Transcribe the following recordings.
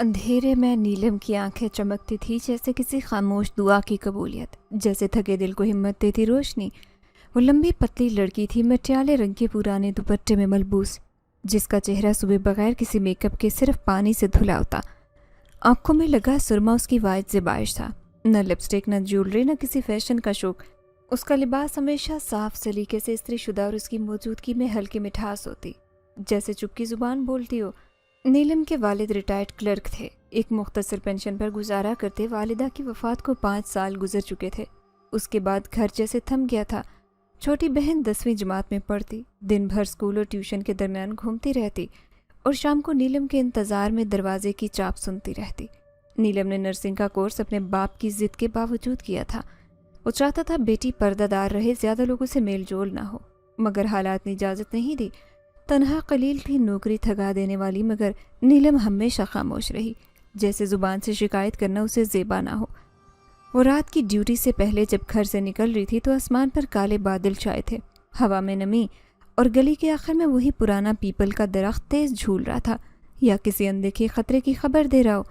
اندھیرے میں نیلم کی آنکھیں چمکتی تھی جیسے کسی خاموش دعا کی قبولیت، جیسے تھکے دل کو ہمت دیتی روشنی۔ وہ لمبی پتلی لڑکی تھی، مٹیالے رنگ کے پرانے دوپٹے میں ملبوس، جس کا چہرہ صبح بغیر کسی میک اپ کے صرف پانی سے دھلا ہوتا۔ آنکھوں میں لگا سرما اس کی واحد زیبائش تھا، نہ لپسٹک، نہ جیولری، نہ کسی فیشن کا شوق۔ اس کا لباس ہمیشہ صاف سلیقے سے استری شدہ اور اس کی موجودگی میں ہلکی مٹھاس ہوتی، جیسے چپ کی زبان بولتی ہو۔ نیلم کے والد ریٹائرڈ کلرک تھے، ایک مختصر پینشن پر گزارا کرتے۔ والدہ کی وفات کو 5 سال گزر چکے تھے۔ اس کے بعد گھر جیسے تھم گیا تھا۔ چھوٹی بہن 10ویں جماعت میں پڑھتی، دن بھر اسکول اور ٹیوشن کے درمیان گھومتی رہتی اور شام کو نیلم کے انتظار میں دروازے کی چاپ سنتی رہتی۔ نیلم نے نرسنگ کا کورس اپنے باپ کی ضد کے باوجود کیا تھا۔ وہ چاہتا تھا بیٹی پردہ دار رہے، زیادہ لوگوں سے میل جول نہ ہو، مگر حالات نے اجازت نہیں دی۔ تنہا قلیل تھی نوکری تھگا دینے والی، مگر نیلم ہمیشہ خاموش رہی، جیسے زبان سے شکایت کرنا اسے زیبا نہ ہو۔ وہ رات کی ڈیوٹی سے پہلے جب گھر سے نکل رہی تھی تو آسمان پر کالے بادل چھائے تھے، ہوا میں نمی، اور گلی کے آخر میں وہی پرانا پیپل کا درخت تیز جھول رہا تھا، یا کسی اندیکھے خطرے کی خبر دے رہا ہو۔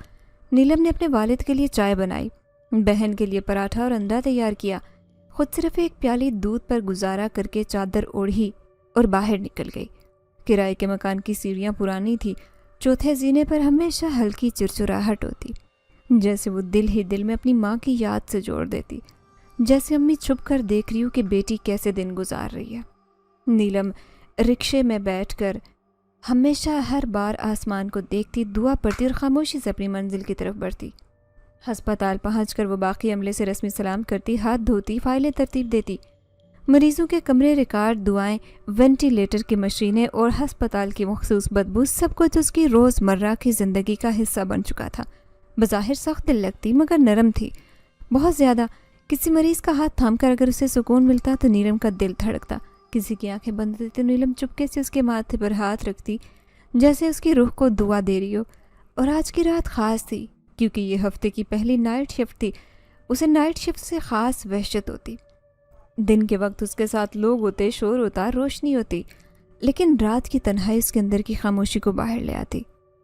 نیلم نے اپنے والد کے لیے چائے بنائی، بہن کے لیے پراٹھا اور انڈا تیار کیا، خود صرف ایک پیالی دودھ پر گزارا کر کے چادر اوڑھی اور باہر نکل گئی۔ کرائے کے مکان کی سیڑھیاں پرانی تھی، چوتھے زینے پر ہمیشہ ہلکی چرچراہٹ ہوتی، جیسے وہ دل ہی دل میں اپنی ماں کی یاد سے جوڑ دیتی، جیسے امی چھپ کر دیکھ رہی ہوں کہ بیٹی کیسے دن گزار رہی ہے۔ نیلم رکشے میں بیٹھ کر ہمیشہ ہر بار آسمان کو دیکھتی، دعا پڑھتی اور خاموشی سے اپنی منزل کی طرف بڑھتی۔ ہسپتال پہنچ کر وہ باقی عملے سے رسمی سلام کرتی، ہاتھ دھوتی، فائلیں ترتیب دیتی۔ مریضوں کے کمرے، ریکارڈ، دعائیں، وینٹیلیٹر کی مشینیں اور ہسپتال کی مخصوص بدبو، سب کچھ اس کی روزمرہ کی زندگی کا حصہ بن چکا تھا۔ بظاہر سخت دل لگتی مگر نرم تھی، بہت زیادہ۔ کسی مریض کا ہاتھ تھام کر اگر اسے سکون ملتا تو نیلم کا دل دھڑکتا، کسی کی آنکھیں بند ہوتی تو نیلم چپکے سے اس کے ماتھے پر ہاتھ رکھتی، جیسے اس کی روح کو دعا دے رہی ہو۔ اور آج کی رات خاص تھی کیونکہ یہ ہفتے کی پہلی نائٹ شفٹ تھی۔ اسے نائٹ شفٹ سے خاص وحشت ہوتی۔ دن کے وقت اس کے ساتھ لوگ ہوتے، شور ہوتا، روشنی ہوتی، لیکن رات کی تنہائی اس کے اندر کی خاموشی کو باہر لے آتی۔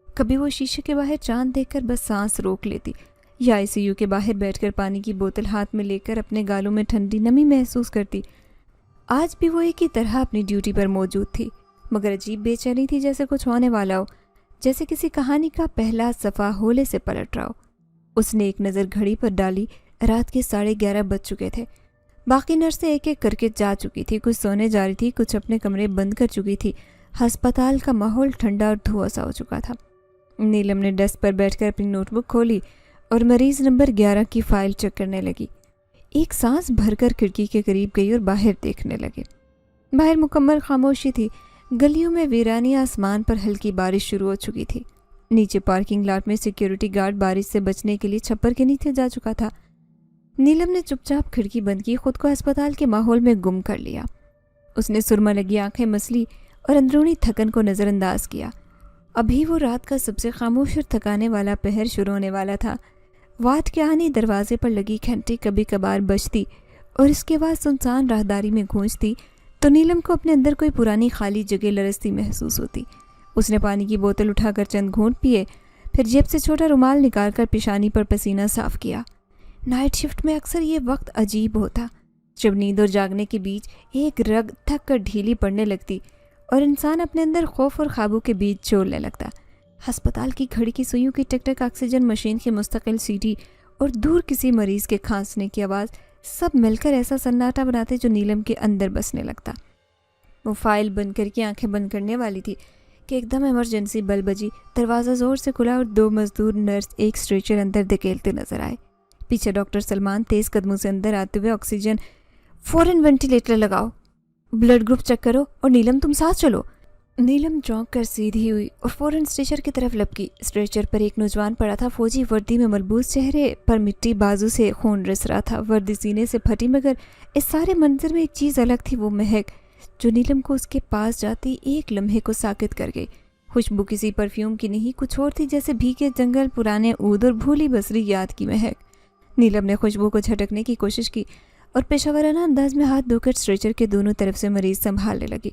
کبھی وہ شیشے کے باہر چاند دیکھ کر بس سانس روک لیتی، یا ICU کے باہر بیٹھ کر پانی کی بوتل ہاتھ میں لے کر اپنے گالوں میں ٹھنڈی نمی محسوس کرتی۔ آج بھی وہ ایک ہی طرح اپنی ڈیوٹی پر موجود تھی، مگر عجیب بے چینی تھی، جیسے کچھ ہونے والا ہو، جیسے کسی کہانی کا پہلا صفحہ ہولے سے پلٹ رہا ہو۔ اس نے ایک نظر گھڑی پر ڈالی، رات کے 11:30 بج چکے تھے۔ باقی نرسیں ایک ایک کر کے جا چکی تھی، کچھ سونے جا رہی تھی، کچھ اپنے کمرے بند کر چکی تھی۔ ہسپتال کا ماحول ٹھنڈا اور دھواں سا ہو چکا تھا۔ نیلم نے ڈیسک پر بیٹھ کر اپنی نوٹ بک کھولی اور مریض نمبر 11 کی فائل چیک کرنے لگی۔ ایک سانس بھر کر کھڑکی کے قریب گئی اور باہر دیکھنے لگے۔ باہر مکمل خاموشی تھی، گلیوں میں ویرانی، آسمان پر ہلکی بارش شروع ہو چکی تھی۔ نیچے پارکنگ لاٹ میں سیکیورٹی گارڈ بارش سے بچنے کے لیے چھپر کے نیچے جا چکا تھا۔ نیلم نے چپ چاپ کھڑکی بند کی، خود کو ہسپتال کے ماحول میں گم کر لیا۔ اس نے سرما لگی آنکھیں مسلی اور اندرونی تھکن کو نظر انداز کیا۔ ابھی وہ رات کا سب سے خاموش اور تھکانے والا پہر شروع ہونے والا تھا۔ وارڈ کے آہنی دروازے پر لگی گھنٹی کبھی کبھار بجتی اور اس کے بعد سنسان راہداری میں گونجتی تو نیلم کو اپنے اندر کوئی پرانی خالی جگہ لرزتی محسوس ہوتی۔ اس نے پانی کی بوتل اٹھا کر چند گھونٹ پیے، پھر جیب سے چھوٹا رومال نکال کر پیشانی پر پسینہ صاف کیا۔ نائٹ شفٹ میں اکثر یہ وقت عجیب ہوتا، جب نیند اور جاگنے کے بیچ ایک رگ تھک کر ڈھیلی پڑنے لگتی اور انسان اپنے اندر خوف اور قابو کے بیچ جولنے لگتا۔ ہسپتال کی گھڑی کی سوئیوں کی ٹک ٹک، آکسیجن مشین کی مستقل سیٹی اور دور کسی مریض کے کھانسنے کی آواز، سب مل کر ایسا سناٹا بناتے جو نیلم کے اندر بسنے لگتا۔ وہ فائل بند کر کے آنکھیں بند کرنے والی تھی کہ ایک دم ایمرجنسی بل بجی، دروازہ زور سے کھلا اور 2 مزدور نرس ایک اسٹریچر اندر دھکیلتے نظر آئے۔ پیچھے ڈاکٹر سلمان تیز قدموں سے اندر آتے ہوئے، آکسیجن، فوراً وینٹیلیٹر لگاؤ، بلڈ گروپ چیک کرو، اور نیلم تم ساتھ چلو۔ نیلم چونک کر سیدھی ہوئی اور فوراً اسٹریچر کی طرف لپکی۔ اسٹریچر پر ایک نوجوان پڑا تھا، فوجی وردی میں ملبوس، چہرے پر مٹی، بازو سے خون رس رہا تھا، وردی سینے سے پھٹی، مگر اس سارے منظر میں ایک چیز الگ تھی، وہ مہک جو نیلم کو اس کے پاس جاتی ایک لمحے کو ساکت کر گئی۔ خوشبو کسی پرفیوم کی نہیں، کچھ اور تھی، جیسے بھیگے جنگل، پرانے عود اور بھولی بسری یاد کی مہک۔ نیلم نے خوشبو کو جھٹکنے کی کوشش کی اور پیشہ ورانہ انداز میں ہاتھ دھو کر اسٹریچر کے دونوں طرف سے مریض سنبھالنے لگی۔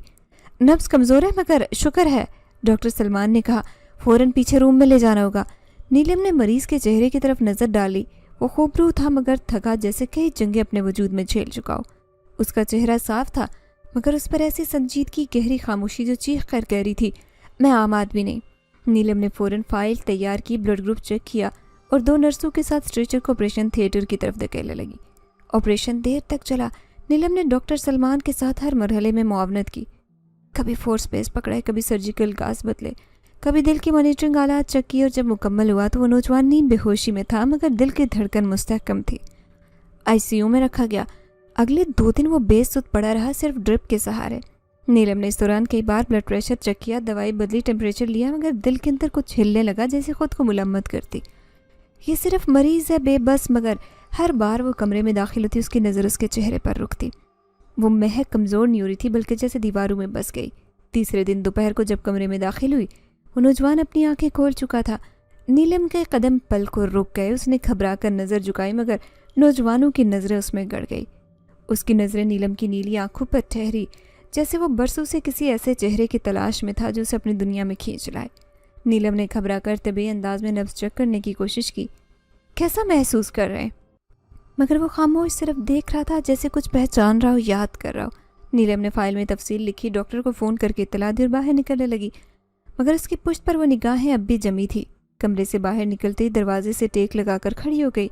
نبض کمزور ہے مگر شکر ہے، ڈاکٹر سلمان نے کہا، فوراً پیچھے روم میں لے جانا ہوگا۔ نیلم نے مریض کے چہرے کی طرف نظر ڈالی. وہ خوبرو تھا مگر تھکا جیسے کئی جنگیں اپنے وجود میں جھیل چکا ہو. اس کا چہرہ صاف تھا مگر اس پر ایسی سنجیدگی گہری خاموشی جو چیخ کر کہہ رہی تھی میں عام آدمی نہیں. نیلم نے فوراً فائل تیار کی, بلڈ گروپ چیک کیا اور 2 نرسوں کے ساتھ اسٹریچر کو آپریشن تھیٹر کی طرف دھکیلنے لگی. آپریشن دیر تک چلا. نیلم نے ڈاکٹر سلمان کے ساتھ ہر مرحلے میں معاونت کی. کبھی فورس پیس پکڑائے, کبھی سرجیکل گاز بدلے, کبھی دل کی مانیٹرنگ آلات چیک کی, اور جب مکمل ہوا تو وہ نوجوان نیم بے ہوشی میں تھا مگر دل کی دھڑکن مستحکم تھی. ICU میں رکھا گیا. اگلے 2 دن وہ بے سود پڑا رہا, صرف ڈرپ کے سہارے. نیلم نے اس دوران کئی بار بلڈ پریشر چیک کیا, دوائی بدلی, ٹیمپریچر لیا, مگر دل کے اندر کچھ ہلنے لگا جیسے خود کو ملامت کرتی. یہ صرف مریض ہے بے بس, مگر ہر بار وہ کمرے میں داخل ہوتی اس کی نظر اس کے چہرے پر رکتی. وہ مہک کمزور نہیں ہو رہی تھی بلکہ جیسے دیواروں میں بس گئی. تیسرے دن دوپہر کو جب کمرے میں داخل ہوئی وہ نوجوان اپنی آنکھیں کھول چکا تھا. نیلم کے قدم پل کو رک گئے. اس نے گھبرا کر نظر جھکائی مگر نوجوانوں کی نظریں اس میں گڑ گئی. اس کی نظریں نیلم کی نیلی آنکھوں پر ٹھہری جیسے وہ برسوں سے کسی ایسے چہرے کی تلاش میں تھا جو اسے اپنی دنیا میں کھینچ لائے. نیلم نے گھبرا کر طبی انداز میں نبض چیک کرنے کی کوشش کی. کیسا محسوس کر رہے ہیں؟ مگر وہ خاموش صرف دیکھ رہا تھا جیسے کچھ پہچان رہا ہو, یاد کر رہا ہو. نیلم نے فائل میں تفصیل لکھی, ڈاکٹر کو فون کر کے اطلاع دی اور باہر نکلنے لگی. مگر اس کی پشت پر وہ نگاہیں اب بھی جمی تھی. کمرے سے باہر نکلتے ہی دروازے سے ٹیک لگا کر کھڑی ہو گئی.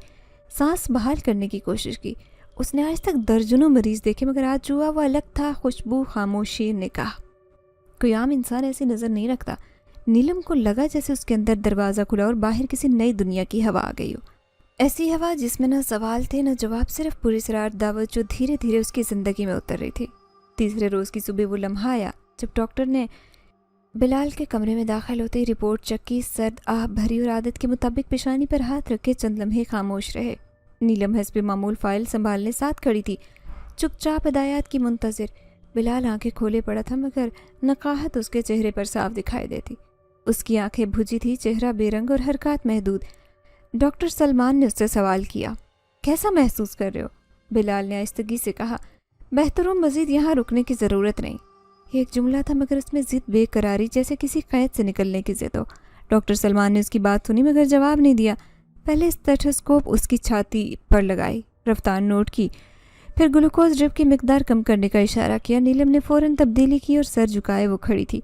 سانس بحال کرنے کی کوشش کی. اس نے آج تک درجنوں مریض دیکھے مگر آج جو ہوا وہ الگ تھا. خوشبو, خاموشی, نکاح. کوئی عام انسان ایسی نظر نہیں رکھتا. نیلم کو لگا جیسے اس کے اندر دروازہ کھلا اور باہر کسی نئی دنیا کی ہوا آ گئی ہو. ایسی ہوا جس میں نہ سوال تھے نہ جواب, صرف پوری سرار دعوت جو دھیرے دھیرے اس کی زندگی میں اتر رہی تھی. تیسرے روز کی صبح وہ لمحہ آیا جب ڈاکٹر نے بلال کے کمرے میں داخل ہوتے ہی رپورٹ چیک کی. سرد آہ بھری اور عادت کے مطابق پیشانی پر ہاتھ رکھے چند لمحے خاموش رہے. نیلم حسب معمول فائل سنبھالنے ساتھ کھڑی تھی, چپ چاپ ہدایات کی منتظر. بلال آنکھیں کھولے پڑا تھا مگر نقاہت اس کے چہرے پر صاف دکھائی دیتی. اس کی آنکھیں بھجی تھی, چہرہ بے رنگ اور حرکات محدود. ڈاکٹر سلمان نے اس سے سوال کیا, کیسا محسوس کر رہے ہو؟ بلال نے آہستگی سے کہا, بہتر و مزید یہاں رکنے کی ضرورت نہیں. یہ ایک جملہ تھا مگر اس میں ضد بے قراری جیسے کسی قید سے نکلنے کی ضد ہو. ڈاکٹر سلمان نے اس کی بات سنی مگر جواب نہیں دیا. پہلے اسٹیتھوسکوپ اس کی چھاتی پر لگائی, رفتار نوٹ کی, پھر گلوکوز ڈرپ کی مقدار کم کرنے کا اشارہ کیا. نیلم نے فوراً تبدیلی کی اور سر جھکائے وہ کھڑی تھی.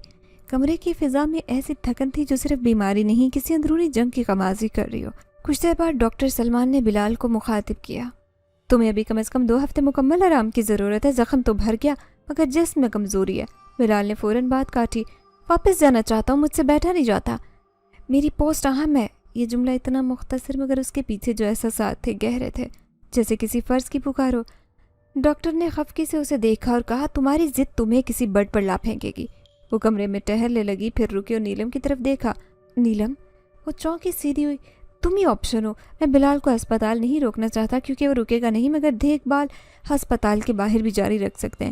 کمرے کی فضا میں ایسی تھکن تھی جو صرف بیماری نہیں کسی اندرونی جنگ کی غمازی کر رہی ہو. کچھ دیر بعد ڈاکٹر سلمان نے بلال کو مخاطب کیا, تمہیں ابھی کم از کم 2 ہفتے مکمل آرام کی ضرورت ہے. زخم تو بھر گیا مگر جسم میں کمزوری ہے. بلال نے فوراً بات کاٹی, واپس جانا چاہتا ہوں, مجھ سے بیٹھا نہیں جاتا. میری پوسٹ اہم ہے. یہ جملہ اتنا مختصر مگر اس کے پیچھے جو احساسات تھے گہرے تھے, جیسے کسی فرض کی پکار ہو. ڈاکٹر نے خفگی سے اسے دیکھا اور کہا, تمہاری ضد تمہیں کسی بڈ پر لا پھینکے گی. وہ کمرے میں ٹہلنے لگی, پھر رکی اور نیلم کی طرف دیکھا. نیلم, وہ چونکی سیدھی ہوئی. تم ہی آپشن ہو. میں بلال کو ہسپتال نہیں روکنا چاہتا کیونکہ وہ رکے گا نہیں, مگر دیکھ بھال ہسپتال کے باہر بھی جاری رکھ سکتے ہیں.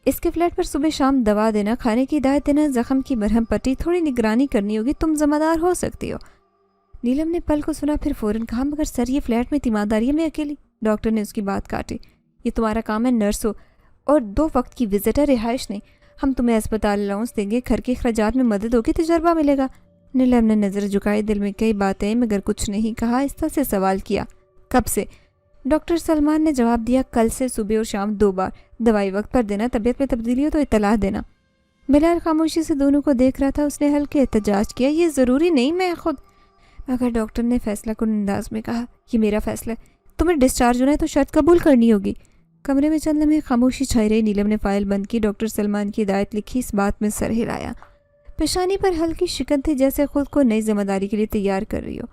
اس کے فلیٹ پر صبح شام دوا دینا, کھانے کی ہدایت دینا, زخم کی مرہم پٹی, تھوڑی نگرانی کرنی ہوگی. تم ذمہ دار ہو سکتی ہو. نیلم نے پل کو سنا, پھر فوراً کہا, مگر سر یہ فلیٹ میں تیمارداری ہے, میں اکیلی. ڈاکٹر نے اس کی بات کاٹی. یہ تمہارا کام ہے, نرس ہو اور 2 وقت کی وزٹ ہے, رہائش نہیں. ہم تمہیں اسپتال الاؤنس دیں گے, گھر کے اخراجات میں مدد ہوگی, تجربہ ملے گا. نیلم نے نظر جھکائی, دل میں کئی باتیں مگر کچھ نہیں کہا. آہستہ سے سوال کیا, کب سے؟ ڈاکٹر سلمان نے جواب دیا, کل سے صبح اور شام 2 بار. دوائی وقت پر دینا, طبیعت میں تبدیلی ہو تو اطلاع دینا. بلال خاموشی سے دونوں کو دیکھ رہا تھا. اس نے ہلکے احتجاج کیا, یہ ضروری نہیں, میں خود. مگر ڈاکٹر نے فیصلہ کن انداز میں کہا, یہ میرا فیصلہ ہے, تمہیں ڈسچارج ہونا ہے تو شرط قبول کرنی ہوگی. کمرے میں چند لمحے خاموشی چھائی رہی. نیلم نے فائل بند کی, ڈاکٹر سلمان کی ہدایت لکھی, اس بات میں سر ہلایا. پیشانی پر ہلکی شکن تھی جیسے خود کو نئی ذمہ داری کے لیے تیار کر رہی ہو.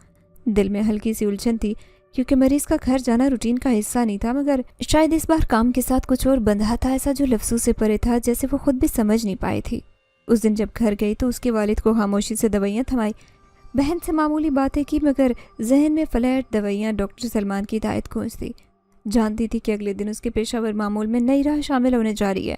دل میں ہلکی سی الجھن تھی کیونکہ مریض کا گھر جانا روٹین کا حصہ نہیں تھا, مگر شاید اس بار کام کے ساتھ کچھ اور بندھا تھا, ایسا جو لفظوں سے پرے تھا, جیسے وہ خود بھی سمجھ نہیں پائی تھی. اس دن جب گھر گئی تو اس کے والد کو خاموشی سے دوائیاں تھمائی, بہن سے معمولی باتیں کی, مگر ذہن میں فلیٹ, دوائیاں, ڈاکٹر سلمان کی ہدایت گونجتی. جانتی تھی کہ اگلے دن اس کے پیشہ ور معمول میں نئی راہ شامل ہونے جا رہی ہے.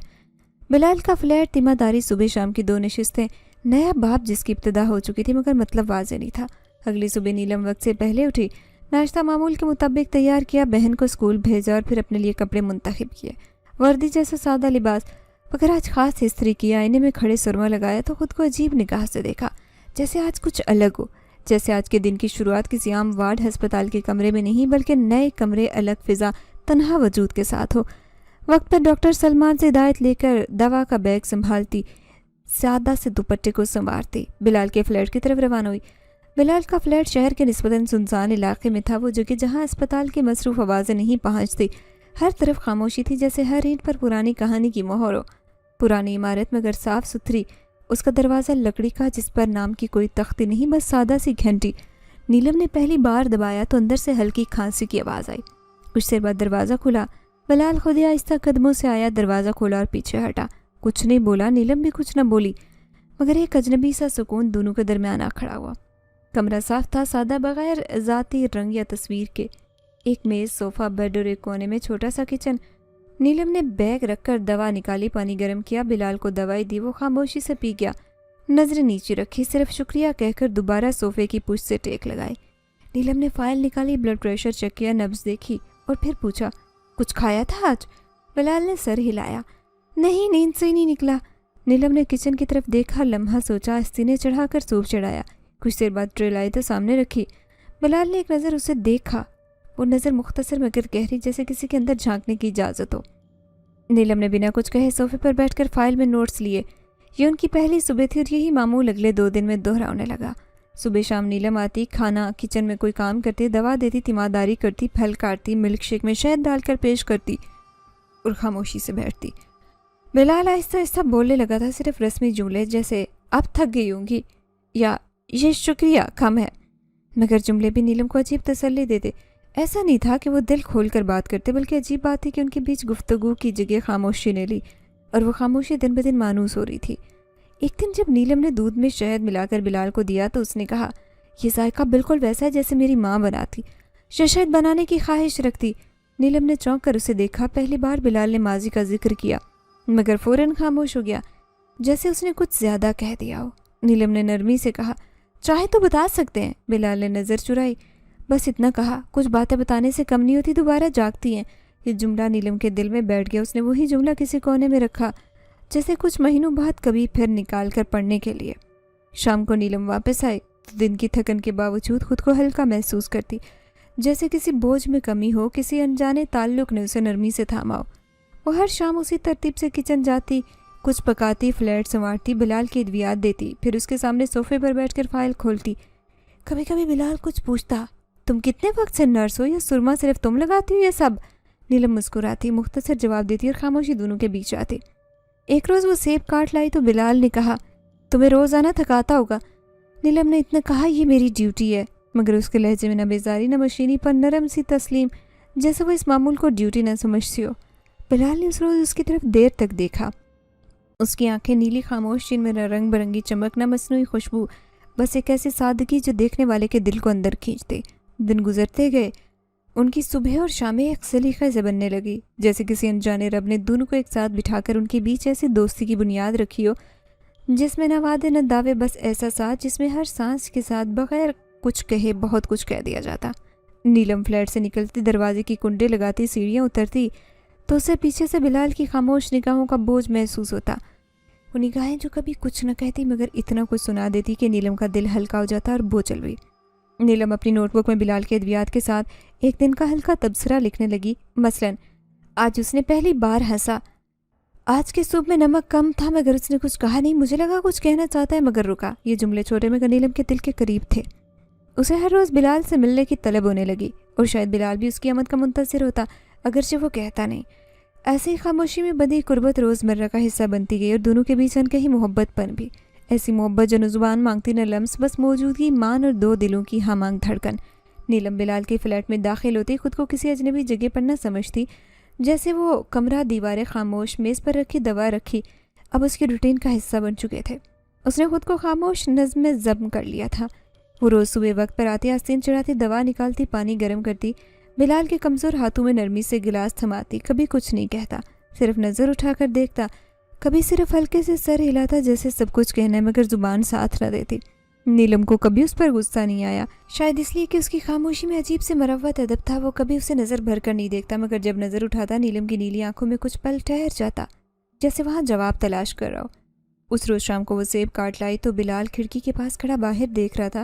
بلال کا فلیٹ, تیمہ داری, صبح شام کی 2 نشستیں, نیا باب جس کی ابتدا ہو چکی تھی مگر مطلب واضح نہیں تھا. اگلی صبح نیلم وقت سے پہلے اٹھی, ناشتہ معمول کے مطابق تیار کیا, بہن کو اسکول بھیجا اور پھر اپنے لیے کپڑے منتخب کیے. وردی جیسا سادہ لباس, مگر آج خاص استری کیا. آئینے میں کھڑے سرما لگایا تو خود کو عجیب نگاہ سے دیکھا, جیسے آج کچھ الگ ہو. جیسے آج کے دن کی شروعات کسی عام وارڈ ہسپتال کے کمرے میں نہیں بلکہ نئے کمرے، الگ فضا، تنہا وجود کے ساتھ ہو۔ وقت پر ڈاکٹر سلمان سے ہدایت لے کر دوا کا بیگ سنبھالتی، سادہ سے دوپٹے کو سنوارتی بلال کے فلیٹ کی طرف روانہ ہوئی۔ بلال کا فلیٹ شہر کے نسبتاً سنسان علاقے میں تھا، وہ جگہ جہاں اسپتال کی مصروف آوازیں نہیں پہنچتی۔ ہر طرف خاموشی تھی، جیسے ہر اینٹ پر پرانی کہانی کی مہر ہو۔ پرانی عمارت مگر صاف ستھری، اس کا دروازہ لکڑی کا جس پر نام کی کوئی تختی نہیں، بس سادہ سی گھنٹی۔ نیلم نے پہلی بار دبایا تو اندر سے ہلکی کھانسی کی آواز آئی۔ کچھ دیر بعد دروازہ کھلا، بلال خود ہی آہستہ قدموں سے آیا، دروازہ کھولا اور پیچھے ہٹا۔ کچھ نہیں بولا، نیلم بھی کچھ نہ بولی، مگر ایک اجنبی سا سکون دونوں کے درمیان آ کھڑا ہوا۔ کمرہ صاف تھا، سادہ، بغیر ذاتی رنگ یا تصویر کے۔ ایک میز، صوفہ، بیڈ اور ایک کونے میں چھوٹا سا کچن۔ نیلم نے بیگ رکھ کر دوا نکالی، پانی گرم کیا، بلال کو دوائی دی، وہ خاموشی سے پی گیا۔ نظریں نیچے رکھی، صرف شکریہ کہہ کر دوبارہ صوفے کی پشت سے ٹیک لگائی۔ نیلم نے فائل نکالی، بلڈ پریشر چیک کیا، نبض دیکھی اور پھر پوچھا، کچھ کھایا تھا آج؟ بلال نے سر ہلایا، نہیں، نیند سے ہی نہیں نکلا۔ نیلم نے کچن کی طرف دیکھا، لمحہ سوچا، سینے چڑھا کر سوپ چڑھایا۔ کچھ دیر بعد ٹرے لائی تو سامنے رکھی۔ بلال نے ایک نظر اسے دیکھا، وہ نظر مختصر مگر گہری، جیسے کسی کے اندر جھانکنے کی اجازت ہو۔ نیلم نے بنا کچھ کہے صوفے پر بیٹھ کر فائل میں نوٹس لیے۔ یہ ان کی پہلی صبح تھی اور یہی معمول اگلے 2 دن میں دوہرانے لگا۔ صبح شام نیلم آتی، کھانا، کچن میں کوئی کام کرتی، دوا دیتی، تیمارداری کرتی، پھل کاٹتی، ملک شیک میں شہد ڈال کر پیش کرتی اور خاموشی سے بیٹھتی۔ بلال آہستہ آہستہ بولنے لگا تھا، صرف رسمی جملے جیسے اب تھک گئی ہوں گی یا یہ شکریہ کم ہے، مگر جملے بھی نیلم کو عجیب تسلی دیتے۔ ایسا نہیں تھا کہ وہ دل کھول کر بات کرتے، بلکہ عجیب بات تھی کہ ان کے بیچ گفتگو کی جگہ خاموشی نے لی، اور وہ خاموشی دن بدن مانوس ہو رہی تھی۔ ایک دن جب نیلم نے دودھ میں شہد ملا کر بلال کو دیا تو اس نے کہا، یہ ذائقہ بالکل ویسا ہے جیسے میری ماں بناتی، شہد بنانے کی خواہش رکھتی۔ نیلم نے چونک کر اسے دیکھا، پہلی بار بلال نے ماضی کا ذکر کیا، مگر فوراً خاموش ہو گیا، جیسے اس نے کچھ زیادہ کہہ دیا ہو۔ نیلم نے نرمی سے کہا، چاہے تو بتا سکتے ہیں۔ بلال نے نظر چرائی، بس اتنا کہا، کچھ باتیں بتانے سے کم نہیں ہوتی، دوبارہ جاگتی ہیں۔ یہ جملہ نیلم کے دل میں بیٹھ گیا، اس نے وہی جملہ کسی کونے میں رکھا، جیسے کچھ مہینوں بعد کبھی پھر نکال کر پڑھنے کے لیے۔ شام کو نیلم واپس آئی تو دن کی تھکن کے باوجود خود کو ہلکا محسوس کرتی، جیسے کسی بوجھ میں کمی ہو، کسی انجانے تعلق نے اسے نرمی سے تھاما ہو۔ وہ ہر شام اسی ترتیب سے کچن جاتی، کچھ پکاتی، فلیٹ سنوارتی، بلال کی ادویات دیتی، پھر اس کے سامنے صوفے پر بیٹھ کر فائل کھولتی۔ کبھی کبھی بلال کچھ پوچھتا، تم کتنے وقت سے نرس ہو، یا سرما صرف تم لگاتی ہو یا سب؟ نیلم مسکراتی، مختصر جواب دیتی اور خاموشی دونوں کے بیچ آتی۔ ایک روز وہ سیب کاٹ لائی تو بلال نے کہا، تمہیں روزانہ تھکاتا ہوگا۔ نیلم نے اتنا کہا، یہ میری ڈیوٹی ہے، مگر اس کے لہجے میں نہ بیزاری نہ مشینی پر نرم سی تسلیم، جیسے وہ اس معمول کو ڈیوٹی نہ سمجھتی ہو۔ بلال نے اس روز اس کی طرف دیر تک دیکھا، اس کی آنکھیں نیلی خاموش، جن میں نہ رنگ برنگی چمک نہ مصنوعی خوشبو، بس ایک ایسی سادگی جو دیکھنے والے کے دل کو اندر کھینچتے۔ دن گزرتے گئے، ان کی صبح اور شامیں ایک سلیقے سے بننے لگی، جیسے کسی انجانے رب نے دونوں کو ایک ساتھ بٹھا کر ان کے بیچ ایسی دوستی کی بنیاد رکھی ہو جس میں نہ وعدے نہ دعوے، بس ایسا ساتھ جس میں ہر سانس کے ساتھ بغیر کچھ کہے بہت کچھ کہہ دیا جاتا۔ نیلم فلیٹ سے نکلتی، دروازے کی کنڈے لگاتی، سیڑھیاں اترتی تو اسے پیچھے سے بلال کی خاموش نگاہوں کا بوجھ محسوس ہوتا، وہ نگاہیں جو کبھی کچھ نہ کہتی مگر اتنا کچھ سنا دیتی کہ نیلم کا دل ہلکا ہو جاتا اور بوجھل ہوئی۔ نیلم اپنی نوٹ بک میں بلال کے ادویات کے ساتھ ایک دن کا ہلکا تبصرہ لکھنے لگی، مثلاً آج اس نے پہلی بار ہنسا، آج کے سوپ میں نمک کم تھا مگر اس نے کچھ کہا نہیں، مجھے لگا کچھ کہنا چاہتا ہے مگر رکا۔ یہ جملے چھوٹے مگر نیلم کے دل کے قریب تھے، اسے ہر روز بلال سے ملنے کی طلب ہونے لگی، اور شاید بلال بھی اس کی آمد کا منتظر ہوتا، اگرچہ وہ کہتا نہیں۔ ایسی خاموشی میں بدی قربت روزمرہ کا حصہ بنتی گئی، اور دونوں کے بیچ انکہی محبت پن بھی، ایسی محبت جو نہ زبان مانگتی نہ لمس، بس موجودگی مان اور دو دلوں کی ہم آہنگ دھڑکن۔ نیلم بلال کے فلیٹ میں داخل ہوتی خود کو کسی اجنبی جگہ پر نہ سمجھتی، جیسے وہ کمرہ، دیواریں خاموش، میز پر رکھی دوا رکھی اب اس کی روٹین کا حصہ بن چکے تھے۔ اس نے خود کو خاموش نظم میں ضبط کر لیا تھا۔ وہ روز صبح وقت پر آتی، آستین چڑھاتی، دوا نکالتی، پانی گرم کرتی، بلال کے کمزور ہاتھوں میں نرمی سے گلاس تھماتی، کبھی کچھ نہیں کہتا، صرف نظر اٹھا کر دیکھتا، کبھی صرف ہلکے سے سر ہلاتا جیسے سب کچھ کہنا ہے مگر زبان ساتھ نہ دیتی۔ نیلم کو کبھی اس پر غصہ نہیں آیا، شاید اس لیے کہ اس کی خاموشی میں عجیب سے مروت ادب تھا۔ وہ کبھی اسے نظر بھر کر نہیں دیکھتا، مگر جب نظر اٹھاتا نیلم کی نیلی آنکھوں میں کچھ پل ٹھہر جاتا، جیسے وہاں جواب تلاش کر رہا ہو۔ اس روز شام کو وہ سیب کاٹ لائی تو بلال کھڑکی کے پاس کھڑا باہر دیکھ رہا تھا،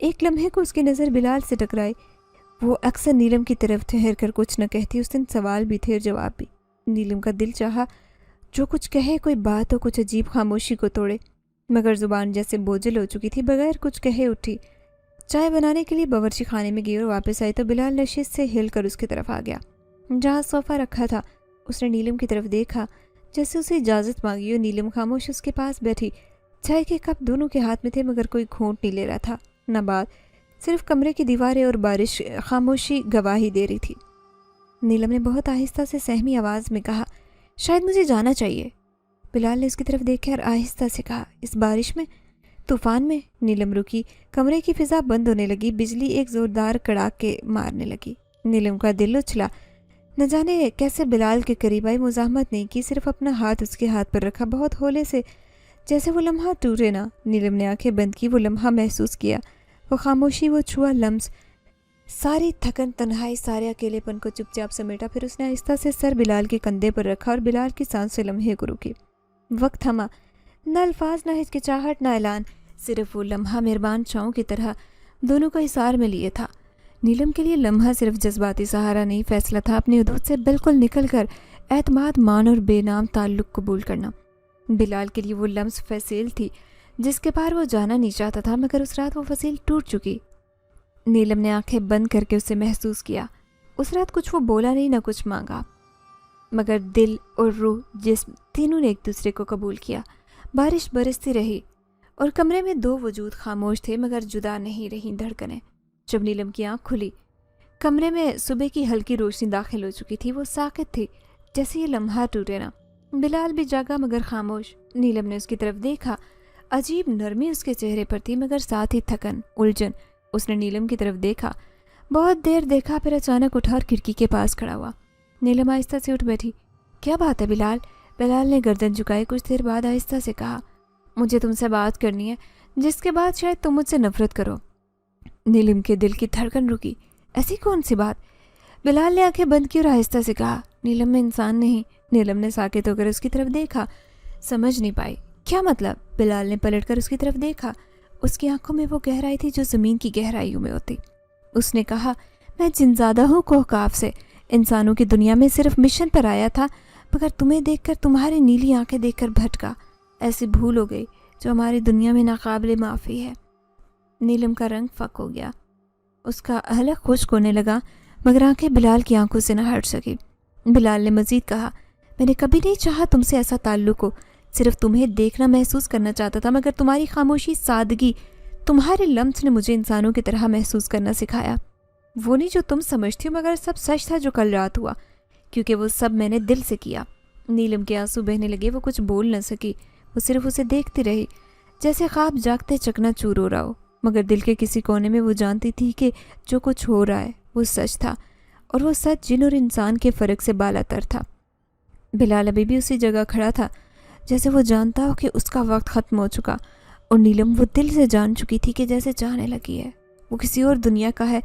ایک لمحے کو اس کی نظر بلال سے ٹکرائی۔ وہ اکثر نیلم کی طرف ٹھہر کر کچھ نہ کہتی۔ اس دن سوال بھی تھے اور جواب بھی۔ نیلم کا دل چاہا جو کچھ کہے، کوئی بات ہو، کچھ عجیب خاموشی کو توڑے، مگر زبان جیسے بوجھل ہو چکی تھی، بغیر کچھ کہے اٹھی، چائے بنانے کے لیے باورچی خانے میں گئی اور واپس آئی تو بلال نشست سے ہل کر اس کی طرف آ گیا جہاں صوفہ رکھا تھا۔ اس نے نیلم کی طرف دیکھا جیسے اسے اجازت مانگی اور نیلم خاموش اس کے پاس بیٹھی۔ چائے کے کپ دونوں کے ہاتھ میں تھے مگر کوئی گھونٹ نہیں لے رہا تھا، نہ بات، صرف کمرے کی دیواریں اور بارش خاموشی گواہی دے رہی تھی۔ نیلم نے بہت آہستہ سے سہمی آواز میں کہا، شاید مجھے جانا چاہیے۔ بلال نے اس کی طرف دیکھ کر آہستہ سے کہا، اس بارش میں، طوفان میں؟ نیلم رکی، کمرے کی فضا بند ہونے لگی، بجلی ایک زوردار کڑاکے مارنے لگی۔ نیلم کا دل اچھلا، نہ جانے کیسے بلال کے قریب آئی، مزاحمت نہیں کی، صرف اپنا ہاتھ اس کے ہاتھ پر رکھا، بہت ہولے سے، جیسے وہ لمحہ ٹوٹے نہ۔ نیلم نے آنکھیں بند کی، وہ لمحہ محسوس کیا، وہ خاموشی، وہ چھوا لمس، ساری تھکن، تنہائی، سارے اکیلے پن کو چپ چاپ سمیٹا۔ پھر اس نے آہستہ سے سر بلال کے کندھے پر رکھا اور بلال کی سانسیں لمحے کو رکی۔ وقت تھما، نہ الفاظ، نہ ہچکچاہٹ، نہ اعلان، صرف وہ لمحہ مہربان چھاؤں کی طرح دونوں کو احسار میں لیے تھا۔ نیلم کے لیے لمحہ صرف جذباتی سہارا نہیں، فیصلہ تھا اپنی حدود سے بالکل نکل کر اعتماد، مان اور بے نام تعلق قبول کرنا۔ بلال کے لیے وہ لمس فصیل تھی جس کے پار وہ جانا نہیں چاہتا تھا، مگر اس رات وہ فصیل ٹوٹ چکی۔ نیلم نے آنکھیں بند کر کے اسے محسوس کیا۔ اس رات کچھ وہ بولا نہیں، نہ کچھ مانگا، مگر دل اور روح، جسم، تینوں نے ایک دوسرے کو قبول کیا۔ بارش برستی رہی اور کمرے میں دو وجود خاموش تھے مگر جدا نہیں رہیں دھڑکنیں۔ جب نیلم کی آنکھ کھلی، کمرے میں صبح کی ہلکی روشنی داخل ہو چکی تھی۔ وہ ساکت تھی جیسے یہ لمحہ ٹوٹے نہ۔ بلال بھی جاگا مگر خاموش۔ نیلم نے اس کی طرف دیکھا، عجیب نرمی اس کے چہرے پر تھی مگر ساتھ ہی تھکن، الجھن۔ اس نے نیلم کی طرف دیکھا، بہت دیر دیکھا، پھر اچانک اٹھا اور کھڑکی کے پاس کھڑا ہوا۔ نیلم آہستہ سے اٹھ بیٹھی۔ کیا بات ہے بلال؟ بلال نے گردن جھکائی، کچھ دیر بعد آہستہ سے کہا، مجھے تم سے بات کرنی ہے جس کے بعد شاید تم مجھ سے نفرت کرو۔ نیلم کے دل کی دھڑکن رکی۔ ایسی کون سی بات؟ بلال نے آنکھیں بند کی اور آہستہ سے کہا، نیلم میں انسان نہیں۔ نیلم نے ساکت ہو کر اس کی طرف دیکھا، سمجھ نہیں پائی۔ کیا مطلب؟ بلال نے پلٹ کر اس کی طرف دیکھا۔ اس کی آنکھوں میں وہ گہرائی تھی جو زمین کی گہرائیوں میں ہوتی۔ اس نے کہا، میں جنزادہ ہوں کوہکاف سے، انسانوں کی دنیا میں صرف مشن پر آیا تھا، مگر تمہیں دیکھ کر، تمہاری نیلی آنکھیں دیکھ کر بھٹکا۔ ایسی بھول ہو گئی جو ہماری دنیا میں ناقابل معافی ہے۔ نیلم کا رنگ فک ہو گیا، اس کا حلق خشک ہونے لگا، مگر آنکھیں بلال کی آنکھوں سے نہ ہٹ سکی۔ بلال نے مزید کہا، میں نے کبھی نہیں چاہا تم سے ایسا تعلق ہو، صرف تمہیں دیکھنا، محسوس کرنا چاہتا تھا، مگر تمہاری خاموشی، سادگی، تمہارے لمس نے مجھے انسانوں کی طرح محسوس کرنا سکھایا۔ وہ نہیں جو تم سمجھتی ہو، مگر سب سچ تھا جو کل رات ہوا، کیونکہ وہ سب میں نے دل سے کیا۔ نیلم کے آنسو بہنے لگے، وہ کچھ بول نہ سکی، وہ صرف اسے دیکھتی رہی، جیسے خواب جاگتے چکنا چور ہو رہا ہو، مگر دل کے کسی کونے میں وہ جانتی تھی کہ جو کچھ ہو رہا ہے وہ سچ تھا، اور وہ سچ جن اور انسان کے فرق سے بالا تر تھا۔ بلال ابھی بھی اسی جگہ کھڑا تھا جیسے وہ جانتا ہو کہ اس کا وقت ختم ہو چکا، اور نیلم وہ دل سے جان چکی تھی کہ جیسے چاہنے لگی ہے، وہ کسی اور دنیا کا ہے،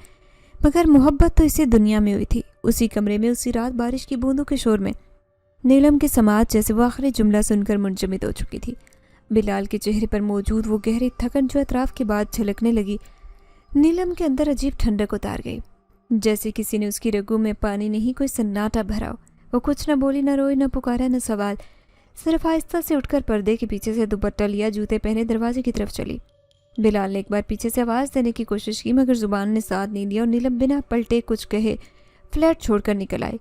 مگر محبت تو اسی دنیا میں ہوئی تھی، اسی کمرے میں، اسی رات، بارش کی بوندوں کے شور میں۔ نیلم کے سماعت جیسے وہ آخری جملہ سن کر منجمد ہو چکی تھی۔ بلال کے چہرے پر موجود وہ گہری تھکن جو اطراف کے بعد جھلکنے لگی، نیلم کے اندر عجیب ٹھنڈک اتار گئی، جیسے کسی نے اس کی رگوں میں پانی نہیں، کوئی سناٹا بھرا ہو۔ وہ کچھ نہ بولی، نہ روئی، نہ پکارا، نہ سوال، صرف آہستہ سے اٹھ کر پردے کے پیچھے سے دوپٹہ لیا، جوتے پہنے دروازے کی طرف چلی۔ بلال نے ایک بار پیچھے سے آواز دینے کی کوشش کی، مگر زبان نے ساتھ نہیں دیا، اور نیلم بنا پلٹے کچھ کہے فلیٹ چھوڑ کر نکل آئی۔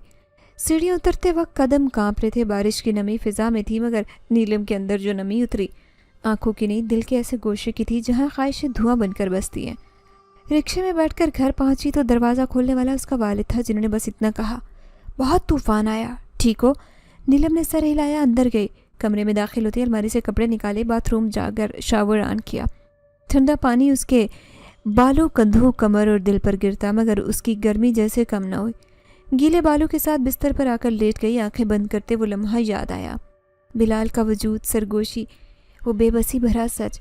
سیڑھیاں اترتے وقت قدم کانپ رہے تھے، بارش کی نمی فضا میں تھی، مگر نیلم کے اندر جو نمی اتری، آنکھوں کی نہیں، دل کے ایسے گوشے کی تھی جہاں خواہشیں دھواں بن کر بستی ہیں۔ رکشے میں بیٹھ کر گھر پہنچی تو دروازہ کھولنے والا اس کا والد تھا، جنہوں نے بس اتنا کہا، بہت طوفان آیا، ٹھیک ہو؟ نیلم نے سر ہلایا، اندر گئی، کمرے میں داخل ہوتی الماری سے کپڑے نکالے، باتھ روم جا کر شاور آن کیا۔ ٹھنڈا پانی اس کے بالوں، کندھوں، کمر اور دل پر گرتا، مگر اس کی گرمی جیسے کم نہ ہوئی۔ گیلے بالوں کے ساتھ بستر پر آ کر لیٹ گئی، آنکھیں بند کرتے وہ لمحہ یاد آیا، بلال کا وجود، سرگوشی، وہ بے بسی بھرا سچ۔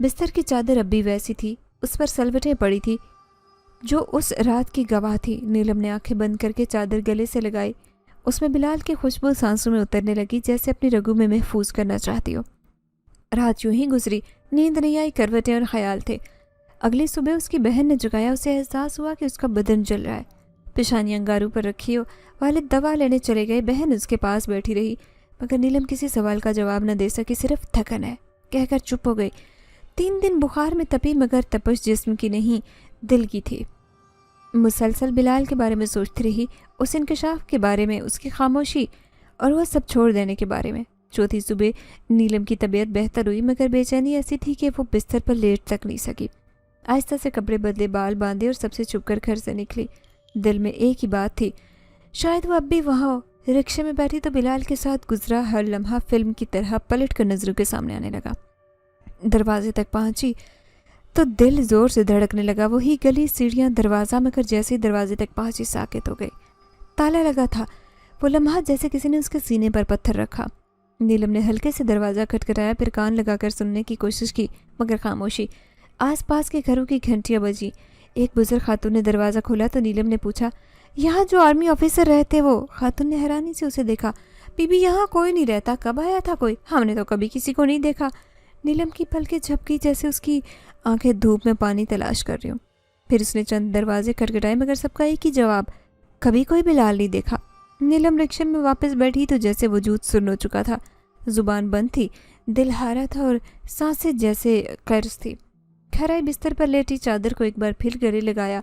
بستر کی چادر اب بھی ویسی تھی، اس پر سلوٹیں پڑی تھی جو اس رات کی گواہ تھی۔ نیلم نے آنکھیں بند کر کے چادر گلے سے لگائی، اس میں بلال کی خوشبو سانسوں میں اترنے لگی، جیسے اپنی رگوں میں محفوظ کرنا چاہتی ہو۔ رات یوں ہی گزری، نیند نہیں آئی، کروٹیں اور خیال تھے۔ اگلی صبح اس کی بہن نے جگایا، اسے احساس ہوا کہ اس کا بدن جل رہا ہے۔ پیشانی انگاروں پر رکھی ہو، والد دوا لینے چلے گئے، بہن اس کے پاس بیٹھی رہی، مگر نیلم کسی سوال کا جواب نہ دے سکی، صرف تھکن ہے کہہ کر چپ ہو گئی۔ 3 دن بخار میں تپی، مگر تپش جسم کی نہیں دل کی تھی۔ مسلسل بلال کے بارے میں سوچتی رہی، اس انکشاف کے بارے میں، اس کی خاموشی اور وہ سب چھوڑ دینے کے بارے میں۔ چوتھی صبح نیلم کی طبیعت بہتر ہوئی، مگر بے چینی ایسی تھی کہ وہ بستر پر لیٹ تک نہیں سکی۔ آہستہ سے کپڑے بدلے، بال باندھے اور سب سے چھپ کر گھر سے نکلی۔ دل میں ایک ہی بات تھی، شاید وہ اب بھی وہاں ہو۔ رکشے میں بیٹھی تو بلال کے ساتھ گزرا ہر لمحہ فلم کی طرح پلٹ کر نظروں کے سامنے آنے لگا۔ دروازے تک پہنچی تو دل زور سے دھڑکنے لگا۔ وہی گلی، سیڑھیاں، دروازہ، مگر جیسے ہی دروازے تک پہنچی ساکت ہو گئی۔ تالا لگا تھا۔ وہ لمحہ جیسے کسی نے اس کے سینے پر پتھر رکھا۔ نیلم نے ہلکے سے دروازہ کھٹکھٹایا، پھر کان لگا کر سننے کی کوشش کی، مگر خاموشی۔ آس پاس کے گھروں کی گھنٹیاں بجی۔ ایک بزرگ خاتون نے دروازہ کھولا تو نیلم نے پوچھا، یہاں جو آرمی آفیسر رہتے وہ؟ خاتون نے حیرانی سے اسے دیکھا۔ بی بی یہاں کوئی نہیں رہتا، کب آیا تھا کوئی؟ ہم نے تو کبھی کسی کو نہیں دیکھا۔ نیلم کی پلکیں جھپکی، جیسے اس کی آنکھیں دھوپ میں پانی تلاش کر رہی ہوں۔ پھر اس نے چند دروازے کھٹکھٹائے، مگر سب کا ایک ہی جواب، کبھی کوئی بلال نہیں دیکھا۔ نیلم رکشے میں واپس بیٹھی تو جیسے وجود سن ہو چکا تھا، زبان بند تھی، دل ہارا تھا اور سانسیں جیسے قرض تھی۔ کھرائی بستر پر لیٹی، چادر کو ایک بار پھر گلے لگایا۔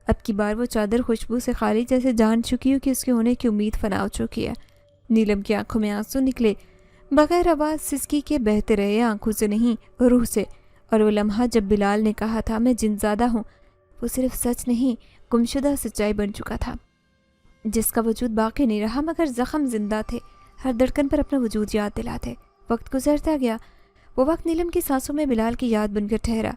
اب کی بار وہ چادر خوشبو سے خالی، جیسے جان چکی ہو کہ اس کے ہونے کی امید فنا ہو چکی ہے۔ نیلم کی آنکھوں میں آنسو نکلے، بغیر آواز سسکی کے بہتے رہے، آنکھوں سے نہیں روح سے۔ اور وہ لمحہ جب بلال نے کہا تھا میں جن زادہ ہوں، وہ صرف سچ نہیں، گمشدہ سچائی بن چکا تھا، جس کا وجود باقی نہیں رہا، مگر زخم زندہ تھے، ہر دھڑکن پر اپنا وجود یاد دلاتے۔ وقت گزرتا گیا، وہ وقت نیلم کی سانسوں میں بلال کی یاد بن کر ٹھہرا،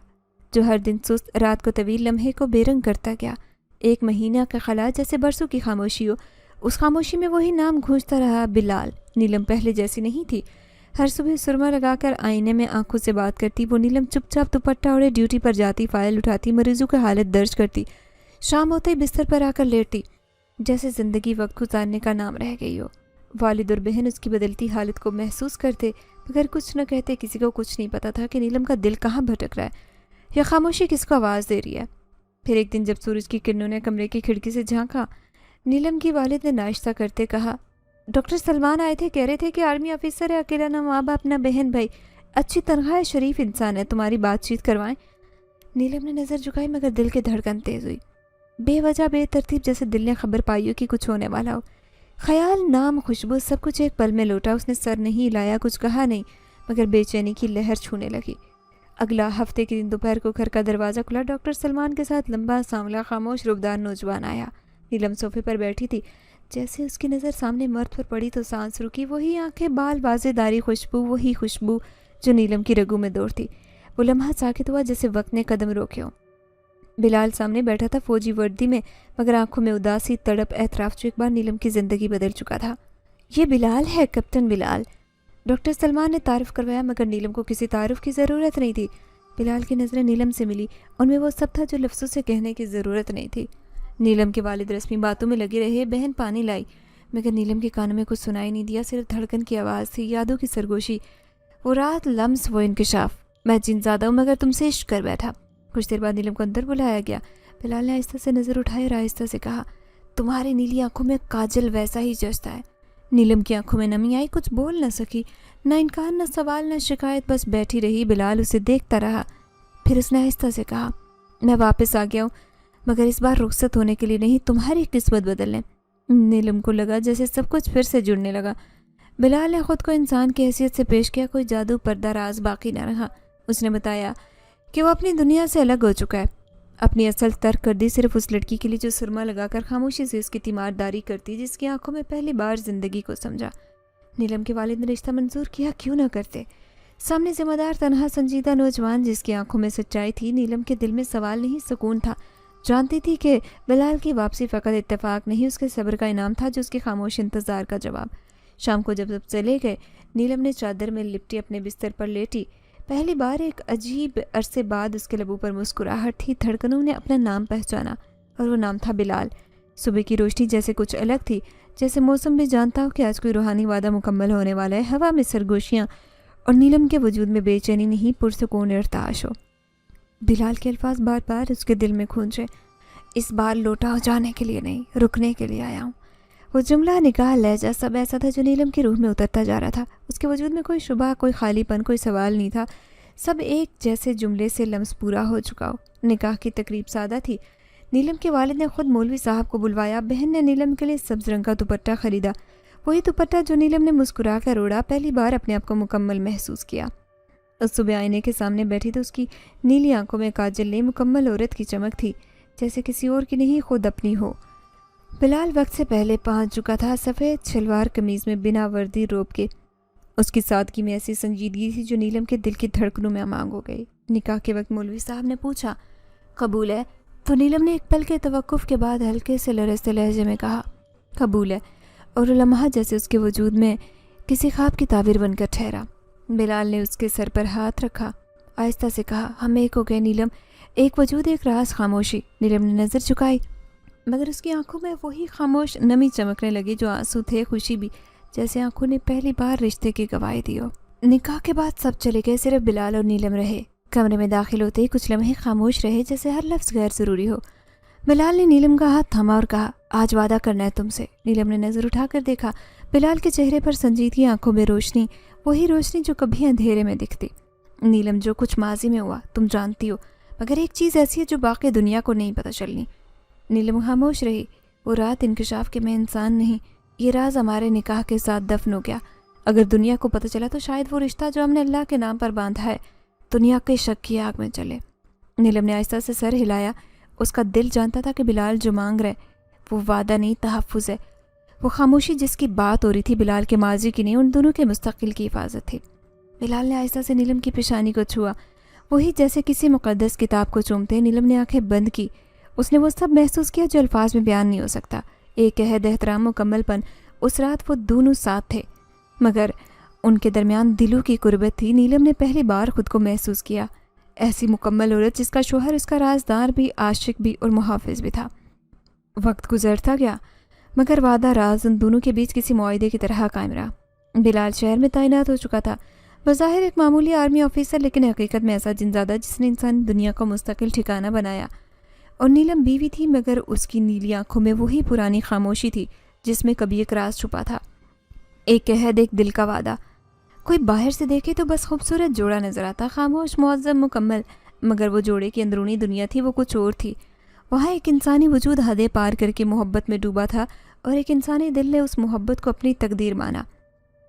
جو ہر دن سست، رات کو طویل، لمحے کو بے رنگ کرتا گیا۔ 1 مہینہ کا خلا، جیسے برسوں کی خاموشی ہو، اس خاموشی میں وہی نام گونجتا رہا، بلال۔ نیلم پہلے جیسی نہیں تھی۔ ہر صبح سرما لگا کر آئینے میں آنکھوں سے بات کرتی، وہ نیلم چپ چاپ دوپٹہ اوڑھے ڈیوٹی پر جاتی، فائل اٹھاتی، مریضوں کی حالت درج کرتی، شام ہوتے ہی بستر پر آ کر لیٹتی، جیسے زندگی وقت گزارنے کا نام رہ گئی ہو۔ والد اور بہن اس کی بدلتی حالت کو محسوس کرتے، مگر کچھ نہ کہتے۔ کسی کو کچھ نہیں پتا تھا کہ نیلم کا دل کہاں بھٹک رہا ہے، یا خاموشی کس کو آواز دے رہی ہے۔ پھر ایک دن جب سورج کی کرنوں نے کمرے کی کھڑکی سے جھانکا، نیلم کی والد نے ناشتہ کرتے کہا، ڈاکٹر سلمان آئے تھے، کہہ رہے تھے کہ آرمی آفیسر ہے، اکیلا نہ ماں باپ نہ بہن بھائی، اچھی تنخواہ ہے، شریف انسان ہے، تمہاری بات چیت کروائیں۔ نیلم نے نظر جھکائی، مگر دل کی دھڑکن تیز ہوئی، بے وجہ، بے ترتیب، جیسے دل نے خبر پائی ہو کہ کچھ ہونے والا ہو۔ خیال، نام، خوشبو، سب کچھ ایک پل میں لوٹا۔ اس نے سر نہیں ہلایا، کچھ کہا نہیں، مگر بے چینی کی لہر چھونے لگی۔ اگلا ہفتے کے دن دوپہر کو گھر کا دروازہ کھلا، ڈاکٹر سلمان کے ساتھ لمبا، سانولا، خاموش، روبدار نوجوان آیا۔ نیلم صوفے پر بیٹھی تھی، جیسے اس کی نظر سامنے مرد پر پڑی تو سانس رکی۔ وہی آنکھیں، بال، واضح داری، خوشبو، وہی خوشبو جو نیلم کی رگوں میں دوڑتی۔ وہ لمحہ ساکت ہوا، جیسے وقت نے قدم روکے ہو۔ بلال سامنے بیٹھا تھا، فوجی وردی میں، مگر آنکھوں میں اداسی، تڑپ، اعتراف، جو ایک بار نیلم کی زندگی بدل چکا تھا۔ یہ بلال ہے، کیپٹن بلال۔ ڈاکٹر سلمان نے تعارف کروایا، مگر نیلم کو کسی تعارف کی ضرورت نہیں تھی۔ بلال کی نظریں نیلم سے ملی، ان میں وہ سب تھا جو لفظوں سے کہنے کی ضرورت نہیں تھی۔ نیلم کے والد رسمی باتوں میں لگے رہے، بہن پانی لائی، مگر نیلم کے کانوں میں کچھ سنائی نہیں دیا، صرف دھڑکن کی آواز تھی، یادوں کی سرگوشی، وہ رات، لمس، وہ انکشاف۔ میں جن زادہ ہوں، مگر تم سے عشق کر بیٹھا۔ کچھ دیر بعد نیلم کو اندر بلایا گیا۔ بلال نے آہستہ سے نظر اٹھائی اور آہستہ سے کہا، تمہاری نیلی آنکھوں میں کاجل ویسا ہی جچتا ہے۔ نیلم کی آنکھوں میں نمی آئی، کچھ بول نہ سکی، نہ انکار، نہ سوال، نہ شکایت، بس بیٹھی رہی۔ بلال اسے دیکھتا رہا، پھر اس نے آہستہ سے کہا، میں واپس آ گیا ہوں، مگر اس بار رخصت ہونے کے لیے نہیں، تمہاری قسمت بدلنے۔ نیلم کو لگا جیسے سب کچھ پھر سے جڑنے لگا۔ بلال نے خود کو انسان کی حیثیت سے پیش کیا، کوئی جادو، پردہ، راز باقی نہ رہا۔ اس نے بتایا کہ وہ اپنی دنیا سے الگ ہو چکا ہے، اپنی اصل ترک کر دی، صرف اس لڑکی کے لیے جو سرما لگا کر خاموشی سے اس کی تیمارداری کرتی، جس کی آنکھوں میں پہلی بار زندگی کو سمجھا۔ نیلم کے والد نے رشتہ منظور کیا، کیوں نہ کرتے؟ سامنے ذمہ دار، تنہا، سنجیدہ نوجوان جس کی آنکھوں میں سچائی تھی۔ نیلم کے دل میں سوال نہیں، سکون تھا، جانتی تھی کہ بلال کی واپسی فقط اتفاق نہیں، اس کے صبر کا انعام تھا، جو اس کے خاموش انتظار کا جواب۔ شام کو جب سب چلے گئے، نیلم نے چادر میں لپٹی اپنے بستر پر لیٹی۔ پہلی بار ایک عجیب عرصے بعد اس کے لبوں پر مسکراہٹ تھی، دھڑکنوں نے اپنا نام پہچانا، اور وہ نام تھا بلال۔ صبح کی روشنی جیسے کچھ الگ تھی، جیسے موسم بھی جانتا ہو کہ آج کوئی روحانی وعدہ مکمل ہونے والا ہے۔ ہوا میں سرگوشیاں اور نیلم کے وجود میں بے چینی نہیں، پرسکون ارتعاش ہو۔ بلال کے الفاظ بار بار اس کے دل میں گونجے۔ اس بار لوٹا ہو جانے کے لیے نہیں، رکنے کے لیے آیا ہوں۔ وہ جملہ، نگاہ، لہجہ سب ایسا تھا جو نیلم کی روح میں اترتا جا رہا تھا۔ اس کے وجود میں کوئی شبہ، کوئی خالی پن، کوئی سوال نہیں تھا۔ سب ایک جیسے جملے سے لمس پورا ہو چکا ہو۔ نکاح کی تقریب سادہ تھی۔ نیلم کے والد نے خود مولوی صاحب کو بلوایا۔ بہن نے نیلم کے لیے سبز رنگ کا دوپٹہ خریدا، وہی دوپٹہ جو نیلم نے مسکرا کر اوڑھا۔ پہلی بار اپنے آپ کو مکمل محسوس کیا۔ اس صبح آئینے کے سامنے بیٹھی تو اس کی نیلی آنکھوں میں کاجل نے مکمل عورت کی چمک تھی، جیسے کسی اور کی نہیں، خود اپنی ہو۔ بلال وقت سے پہلے پہنچ چکا تھا، سفید شلوار قمیض میں بنا وردی روب کے۔ اس کی سادگی میں ایسی سنجیدگی تھی جو نیلم کے دل کی دھڑکنوں میں امانگ ہو گئی۔ نکاح کے وقت مولوی صاحب نے پوچھا، قبول ہے؟ تو نیلم نے ایک پل کے توقف کے بعد ہلکے سے لرزتے لہجے میں کہا، قبول ہے، اور لمحہ جیسے اس کے وجود میں کسی خواب کی تعبیر بن کر ٹھہرا۔ بلال نے اس کے سر پر ہاتھ رکھا، آہستہ سے کہا، ہم ایک ہو گئے نیلم، ایک وجود، ایک راز، خاموشی۔ نیلم نے نظر جھکائی، مگر اس کی آنکھوں میں وہی خاموش نمی چمکنے لگی جو آنسو تھے، خوشی بھی، جیسے آنکھوں نے پہلی بار رشتے کی گواہی دی ہو۔ نکاح کے بعد سب چلے گئے، صرف بلال اور نیلم رہے۔ کمرے میں داخل ہوتے ہی کچھ لمحے خاموش رہے، جیسے ہر لفظ غیر ضروری ہو۔ بلال نے نیلم کا ہاتھ تھاما اور کہا، آج وعدہ کرنا ہے تم سے۔ نیلم نے نظر اٹھا کر دیکھا، بلال کے چہرے پر سنجیدگی، آنکھوں میں روشنی، وہی روشنی جو کبھی اندھیرے میں دکھتی۔ نیلم، جو کچھ ماضی میں ہوا تم جانتی ہو، مگر ایک چیز ایسی ہے جو باقی دنیا کو نہیں پتہ چلنی۔ نیلم خاموش رہی۔ وہ رات انکشاف کہ میں انسان نہیں، یہ راز ہمارے نکاح کے ساتھ دفن ہو گیا۔ اگر دنیا کو پتہ چلا تو شاید وہ رشتہ جو ہم نے اللہ کے نام پر باندھا ہے دنیا کے شک کی آگ میں چلے۔ نیلم نے آہستہ سے سر ہلایا۔ اس کا دل جانتا تھا کہ بلال جو مانگ رہے وہ وعدہ نہیں، تحفظ ہے۔ وہ خاموشی جس کی بات ہو رہی تھی بلال کے ماضی کی نہیں، ان دونوں کے مستقبل کی حفاظت تھی۔ بلال نے آہستہ سے نیلم کی پیشانی کو چھوا، وہی جیسے کسی مقدس کتاب کو چومتے۔ نیلم نے آنکھیں بند کی۔ اس نے وہ سب محسوس کیا جو الفاظ میں بیان نہیں ہو سکتا۔ ایک عہد، احترام، مکمل پن۔ اس رات وہ دونوں ساتھ تھے، مگر ان کے درمیان دلوں کی قربت تھی۔ نیلم نے پہلی بار خود کو محسوس کیا، ایسی مکمل عورت جس کا شوہر اس کا رازدار بھی، عاشق بھی اور محافظ بھی تھا۔ وقت گزرتا گیا، مگر وعدہ راز ان دونوں کے بیچ کسی معاہدے کی طرح قائم رہا۔ بلال شہر میں تعینات ہو چکا تھا، بظاہر ایک معمولی آرمی آفیسر، لیکن حقیقت میں ایسا جنزادہ جس نے انسانی دنیا کو مستقل ٹھکانہ بنایا۔ اور نیلم بیوی تھی، مگر اس کی نیلی آنکھوں میں وہی پرانی خاموشی تھی جس میں کبھی ایک راز چھپا تھا، ایک عہد، ایک دل کا وعدہ۔ کوئی باہر سے دیکھے تو بس خوبصورت جوڑا نظر آتا، خاموش، معظم، مکمل، مگر وہ جوڑے کی اندرونی دنیا تھی، وہ کچھ اور تھی۔ وہاں ایک انسانی وجود حدیں پار کر کے محبت میں ڈوبا تھا، اور ایک انسانی دل نے اس محبت کو اپنی تقدیر مانا۔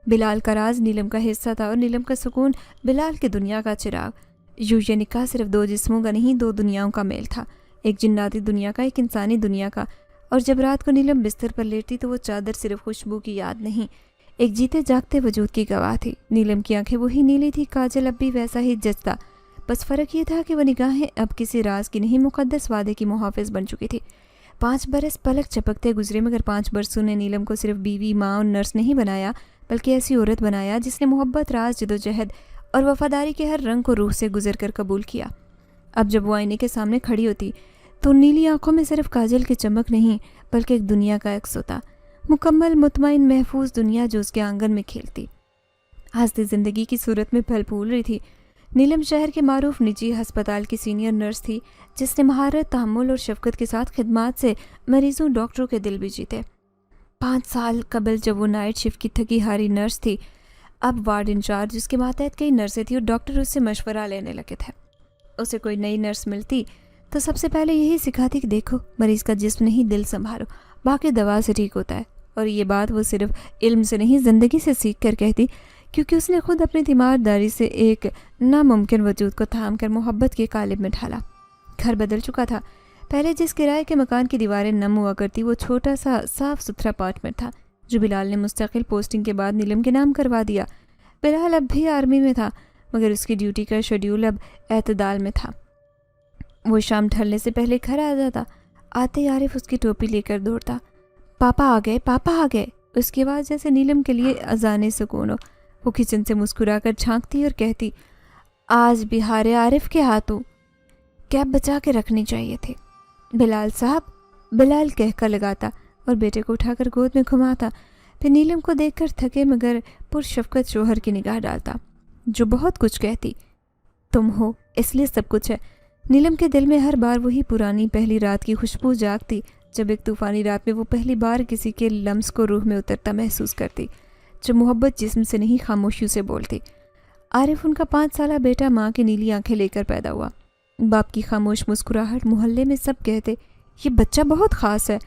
بلال کا راز نیلم کا حصہ تھا، اور نیلم کا سکون بلال کی دنیا کا چراغ۔ یوں یہ نکاح صرف دو جسموں کا نہیں، دو دنیاؤں کا میل تھا، ایک جناتی دنیا کا، ایک انسانی دنیا کا۔ اور جب رات کو نیلم بستر پر لیٹی تو وہ چادر صرف خوشبو کی یاد نہیں، ایک جیتے جاگتے وجود کی گواہ تھی۔ نیلم کی آنکھیں وہی نیلی تھی، کاجل اب بھی ویسا ہی جچتا، بس فرق یہ تھا کہ وہ نگاہیں اب کسی راز کی نہیں، مقدس وعدے کی محافظ بن چکی تھی۔ 5 برس پلک چپکتے گزرے، مگر 5 برسوں نے نیلم کو صرف بیوی، ماں اور نرس نہیں بنایا، بلکہ ایسی عورت بنایا جس نے محبت، راز، جدوجہد اور وفاداری کے ہر رنگ کو روح سے گزر کر قبول کیا۔ اب جب وہ آئینے کے سامنے کھڑی ہوتی تو نیلی آنکھوں میں صرف کاجل کی چمک نہیں، بلکہ ایک دنیا کا عکس ہوتا، مکمل، مطمئن، محفوظ دنیا جو اس کے آنگن میں کھیلتی، ہنستی زندگی کی صورت میں پھل پھول رہی تھی۔ نیلم شہر کے معروف نجی ہسپتال کی سینئر نرس تھی، جس نے مہارت، تحمل اور شفقت کے ساتھ خدمات سے مریضوں، ڈاکٹروں کے دل بھی جیتے۔ 5 سال قبل جب وہ نائٹ شفٹ کی تھکی ہاری نرس تھی، اب وارڈ انچارج، اس کے ماتحت کئی نرسیں تھیں، اور ڈاکٹر اس سے مشورہ لینے لگے تھے۔ اسے کوئی نئی نرس ملتی تو سب سے پہلے یہی سکھاتی کہ دیکھو، مریض کا جسم نہیں، دل سنبھالو، باقی دوا سے ٹھیک ہوتا ہے۔ اور یہ بات وہ صرف علم سے نہیں، زندگی سے سیکھ کر کہتی، کیونکہ اس نے خود اپنی تیمارداری سے ایک ناممکن وجود کو تھام کر محبت کے قالب میں ڈھالا۔ گھر بدل چکا تھا۔ پہلے جس کرائے کے مکان کی دیواریں نم ہوا کرتی، وہ چھوٹا سا صاف ستھرا اپارٹمنٹ تھا جو بلال نے مستقل پوسٹنگ کے بعد نیلم کے نام کروا دیا۔ بلال اب بھی آرمی میں تھا، مگر اس کی ڈیوٹی کا شیڈیول اب اعتدال میں تھا۔ وہ شام ڈھلنے سے پہلے گھر آ جاتا، آتے عارف اس کی ٹوپی لے کر دوڑتا، پاپا آ گئے، پاپا آ گئے۔ اس کی آواز جیسے نیلم کے لیے اذان سکون ہو۔ وہ کچن سے مسکرا کر جھانکتی اور کہتی، آج بہار عارف کے ہاتھوں کیب بچا کے رکھنی چاہیے تھی۔ بلال صاحب، بلال کہکا لگاتا اور بیٹے کو اٹھا کر گود میں گھماتا، پھر نیلم کو دیکھ کر تھکے مگر پرشفقت شوہر کی نگاہ ڈالتا، جو بہت کچھ کہتی، تم ہو اس لیے سب کچھ ہے، نیلم کے دل میں ہر بار وہی پرانی پہلی رات کی خوشبو جاگتی جب ایک طوفانی رات میں وہ پہلی بار کسی کے لمس کو روح میں اترتا محسوس کرتی، جب محبت جسم سے نہیں خاموشیوں سے بولتی۔ عارف ان کا 5 سالہ بیٹا ماں کی نیلی آنکھیں لے کر پیدا ہوا۔ باپ کی خاموش مسکراہٹ، محلے میں سب کہتے یہ بچہ بہت خاص ہے،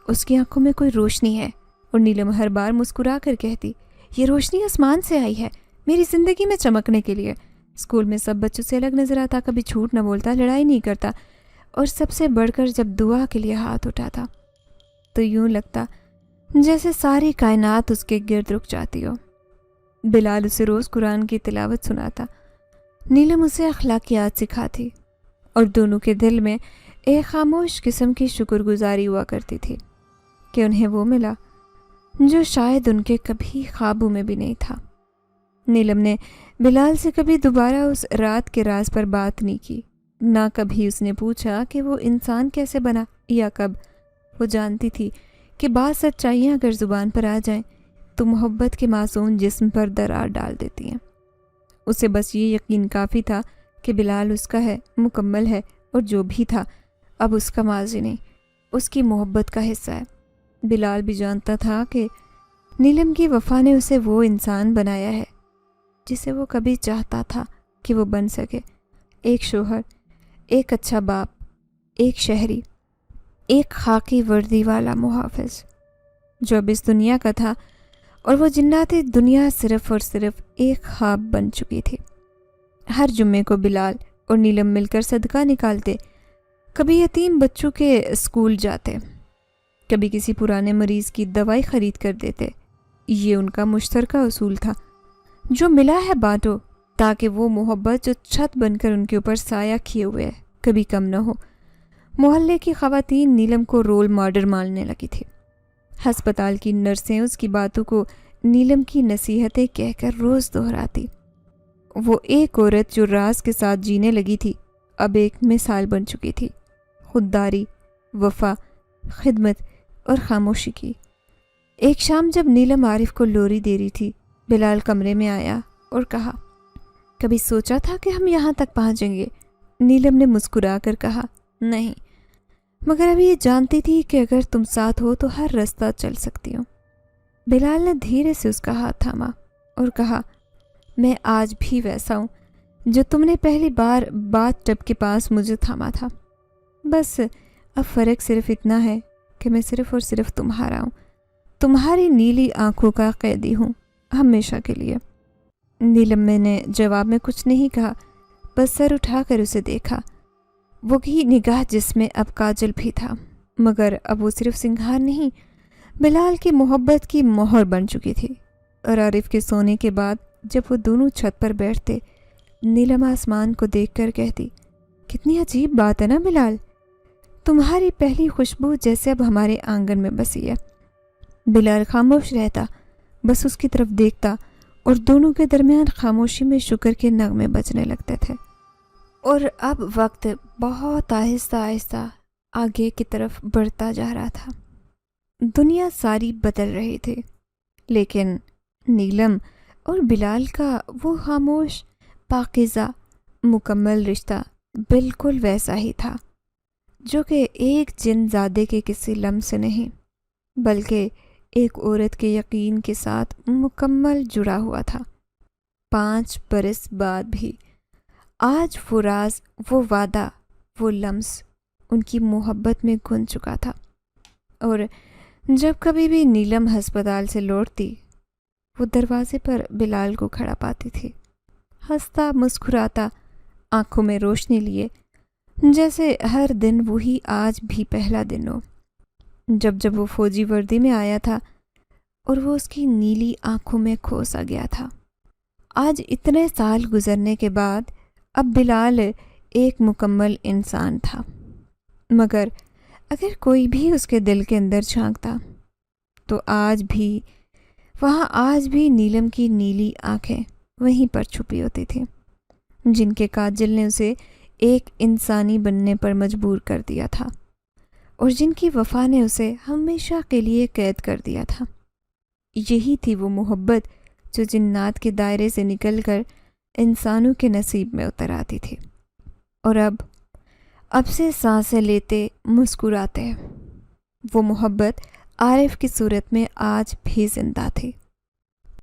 اس کی آنکھوں میں کوئی روشنی ہے، اور نیلم ہر بار مسکرا کر کہتی یہ روشنی آسمان سے آئی ہے میری زندگی میں چمکنے کے لیے۔ اسکول میں سب بچوں سے الگ نظر آتا، کبھی جھوٹ نہ بولتا، لڑائی نہیں کرتا، اور سب سے بڑھ کر جب دعا کے لیے ہاتھ اٹھاتا تو یوں لگتا جیسے ساری کائنات اس کے گرد رک جاتی ہو۔ بلال اسے روز قرآن کی تلاوت سناتا، نیلم اسے اخلاقیات سکھاتی، اور دونوں کے دل میں ایک خاموش قسم کی شکر گزاری ہوا کرتی تھی کہ انہیں وہ ملا جو شاید ان کے کبھی خوابوں میں بھی نہیں تھا۔ نیلم نے بلال سے کبھی دوبارہ اس رات کے راز پر بات نہیں کی، نہ کبھی اس نے پوچھا کہ وہ انسان کیسے بنا یا کب۔ وہ جانتی تھی کہ بعض سچائیاں اگر زبان پر آ جائیں تو محبت کے معصوم جسم پر درار ڈال دیتی ہیں۔ اسے بس یہ یقین کافی تھا کہ بلال اس کا ہے، مکمل ہے، اور جو بھی تھا اب اس کا ماضی نہیں، اس کی محبت کا حصہ ہے۔ بلال بھی جانتا تھا کہ نیلم کی وفا نے اسے وہ انسان بنایا ہے جسے وہ کبھی چاہتا تھا کہ وہ بن سکے، ایک شوہر، ایک اچھا باپ، ایک شہری، ایک خاکی وردی والا محافظ جو اب اس دنیا کا تھا، اور وہ جناتی دنیا صرف اور صرف ایک خواب بن چکی تھی۔ ہر جمعے کو بلال اور نیلم مل کر صدقہ نکالتے، کبھی یتیم بچوں کے اسکول جاتے، کبھی کسی پرانے مریض کی دوائی خرید کر دیتے۔ یہ ان کا مشترکہ اصول تھا، جو ملا ہے بانٹو، تاکہ وہ محبت جو چھت بن کر ان کے اوپر سایہ کیے ہوئے ہے کبھی کم نہ ہو۔ محلے کی خواتین نیلم کو رول ماڈل ماننے لگی تھی۔ ہسپتال کی نرسیں اس کی باتوں کو نیلم کی نصیحتیں کہہ کر روز دہراتی۔ وہ ایک عورت جو راز کے ساتھ جینے لگی تھی اب ایک مثال بن چکی تھی، خودداری، وفا، خدمت اور خاموشی کی۔ ایک شام جب نیلم عارف کو لوری دے رہی تھی، بلال کمرے میں آیا اور کہا کبھی سوچا تھا کہ ہم یہاں تک پہنچیں گے؟ نیلم نے مسکرا کر کہا نہیں، مگر ابھی یہ جانتی تھی کہ اگر تم ساتھ ہو تو ہر راستہ چل سکتی ہوں۔ بلال نے دھیرے سے اس کا ہاتھ تھاما اور کہا میں آج بھی ویسا ہوں جو تم نے پہلی بار باتھ ٹب کے پاس مجھے تھاما تھا، بس اب فرق صرف اتنا ہے کہ میں صرف اور صرف تمہارا ہوں، تمہاری نیلی آنکھوں کا قیدی ہوں، ہمیشہ کے لیے۔ نیلم نے جواب میں کچھ نہیں کہا، بس سر اٹھا کر اسے دیکھا، وہی نگاہ جس میں اب کاجل بھی تھا، مگر اب وہ صرف سنگھار نہیں، بلال کی محبت کی مہر بن چکی تھی۔ اور عارف کے سونے کے بعد جب وہ دونوں چھت پر بیٹھتے، نیلم آسمان کو دیکھ کر کہتی کتنی عجیب بات ہے نا بلال، تمہاری پہلی خوشبو جیسے اب ہمارے آنگن میں بسی ہے۔ بلال خاموش رہتا، بس اس کی طرف دیکھتا، اور دونوں کے درمیان خاموشی میں شکر کے نغمے بجنے لگتے تھے۔ اور اب وقت بہت آہستہ آہستہ آگے کی طرف بڑھتا جا رہا تھا، دنیا ساری بدل رہی تھی، لیکن نیلم اور بلال کا وہ خاموش، پاکیزہ، مکمل رشتہ بالکل ویسا ہی تھا، جو کہ ایک جن زادے کے کسی لمس سے نہیں بلکہ ایک عورت کے یقین کے ساتھ مکمل جڑا ہوا تھا۔ 5 برس بعد بھی آج وہ راز، وہ وعدہ، وہ لمس ان کی محبت میں گھن چکا تھا۔ اور جب کبھی بھی نیلم ہسپتال سے لوٹتی، وہ دروازے پر بلال کو کھڑا پاتی تھی، ہنستا مسکراتا، آنکھوں میں روشنی لیے، جیسے ہر دن وہی آج بھی پہلا دن ہو جب وہ فوجی وردی میں آیا تھا اور وہ اس کی نیلی آنکھوں میں کھو سا گیا تھا۔ آج اتنے سال گزرنے کے بعد اب بلال ایک مکمل انسان تھا، مگر اگر کوئی بھی اس کے دل کے اندر جھانکتا تو آج بھی نیلم کی نیلی آنکھیں وہیں پر چھپی ہوتی تھیں، جن کے کاجل نے اسے ایک انسانی بننے پر مجبور کر دیا تھا، اور جن کی وفا نے اسے ہمیشہ کے لیے قید کر دیا تھا۔ یہی تھی وہ محبت جو جنات کے دائرے سے نکل کر انسانوں کے نصیب میں اتر آتی تھی۔ اور اب اب سے سانسیں لیتے مسکراتے۔ وہ محبت عارف کی صورت میں آج بھی زندہ تھی۔